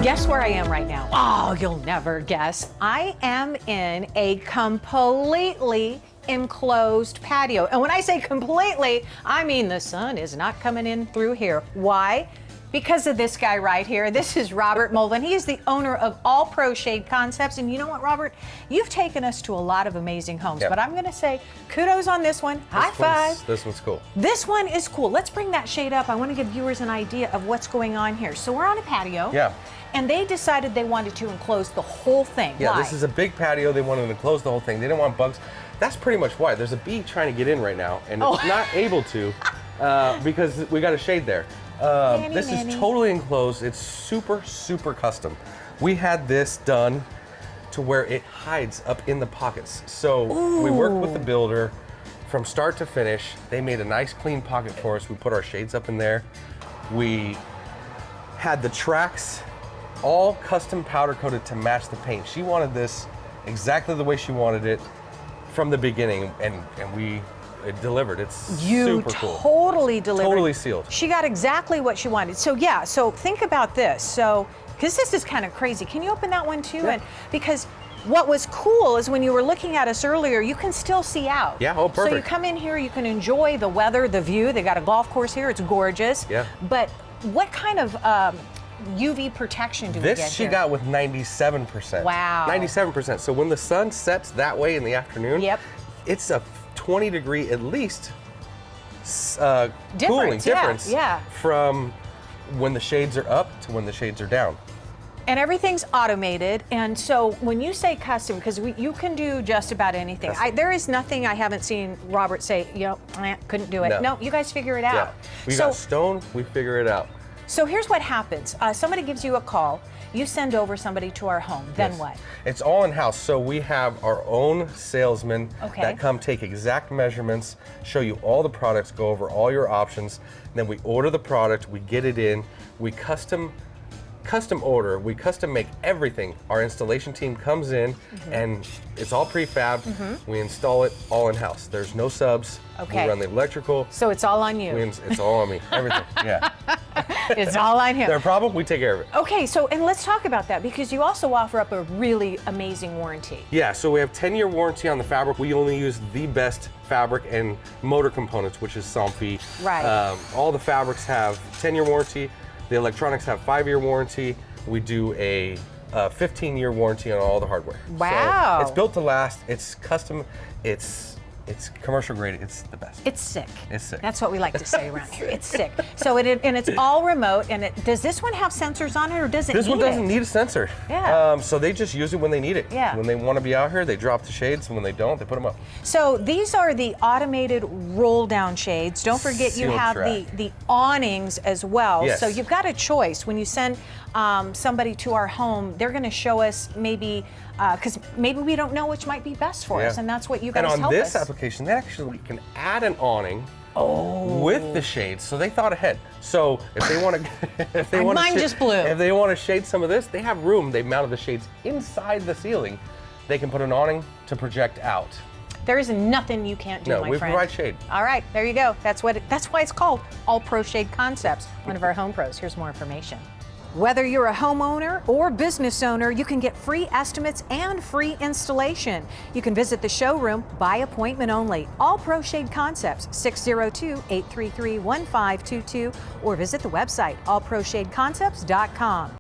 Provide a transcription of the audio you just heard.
Guess where I am right now? Oh, you'll never guess. I am in a completely enclosed patio. And when I say completely, I mean the sun is not coming in through here. Why? Because of this guy right here. This is Robert Mulvin. He is the owner of All Pro Shade Concepts. And you know what, Robert? You've taken us to a lot of amazing homes, Yep. but I'm gonna say kudos on this one. High five. This one's cool. This one is cool. Let's bring that shade up. I want to give viewers an idea of what's going on here. So we're on a patio. Yeah. And they decided they wanted to enclose the whole thing. Yeah, Why? this is a big patio. They wanted to close the whole thing. They didn't want bugs. That's pretty much why. There's a bee trying to get in right now, and it's not able to because we got a shade there. This is totally enclosed. It's super, super custom. We had this done to where it hides up in the pockets. So we worked with the builder from start to finish. They made a nice clean pocket for us. We put our shades up in there. We had the tracks all custom powder coated to match the paint. She wanted this exactly the way she wanted it from the beginning, and we delivered. It's super cool. Totally delivered. Totally sealed. She got exactly what she wanted. So yeah, so think about this. So, because this is kind of crazy. Can you open that one too? Yeah. And because what was cool is when you were looking at us earlier, you can still see out. Yeah, oh, perfect. So you come in here, you can enjoy the weather, the view. They got a golf course here. It's gorgeous. Yeah. But what kind of UV protection do we get This she here? got with 97%. Wow. 97%. So when the sun sets that way in the afternoon, Yep. it's a 20 degree at least cooling difference yeah. from when the shades are up to when the shades are down. And everything's automated. And so when you say custom, because you can do just about anything. There is nothing I haven't seen Robert say, you know, couldn't do it. No, you guys figure it out. Yeah. We got stone, we figure it out. So here's what happens. Somebody gives you a call. You send over somebody to our home. Then what? It's all in-house. So we have our own salesmen that come take exact measurements, show you all the products, go over all your options. Then we order the product, we get it in, we custom order, we custom make everything. Our installation team comes in and it's all prefab. We install it all in-house. There's no subs. Okay. We run the electrical. So it's all on you. It's all on me. Everything. Yeah. It's all on him. Their problem, we take care of it. Okay, so and let's talk about that because you also offer up a really amazing warranty. Yeah, so we have 10-year warranty on the fabric. We only use the best fabric and motor components, which is Somfy. Right. All the fabrics have 10-year warranty. The electronics have 5-year warranty. We do a 15-year warranty on all the hardware. Wow. So it's built to last. It's custom. It's commercial grade. It's the best. It's sick. It's sick. That's what we like to say around here. It's sick. So and it's all remote. And does this one have sensors on it, or does it? This one doesn't need a sensor. Yeah. So they just use it when they need it. Yeah. When they want to be out here, they drop the shades. And when they don't, they put them up. So these are the automated roll-down shades. Don't forget you have the awnings as well. Yes. So you've got a choice. When you send somebody to our home, they're going to show us maybe. Because maybe we don't know which might be best for us, and that's what you guys help us. And on this application, they actually can add an awning with the shades, so they thought ahead. So if they want to, if they want to shade some of this, they have room. They mounted the shades inside the ceiling. They can put an awning to project out. There is nothing you can't do, my friend. No, we provide shade. All right, there you go. That's why it's called All Pro Shade Concepts. One of our home pros. Here's more information. Whether you're a homeowner or business owner, you can get free estimates and free installation. You can visit the showroom by appointment only. All Pro Shade Concepts, 602-833-1522, or visit the website, allproshadeconcepts.com.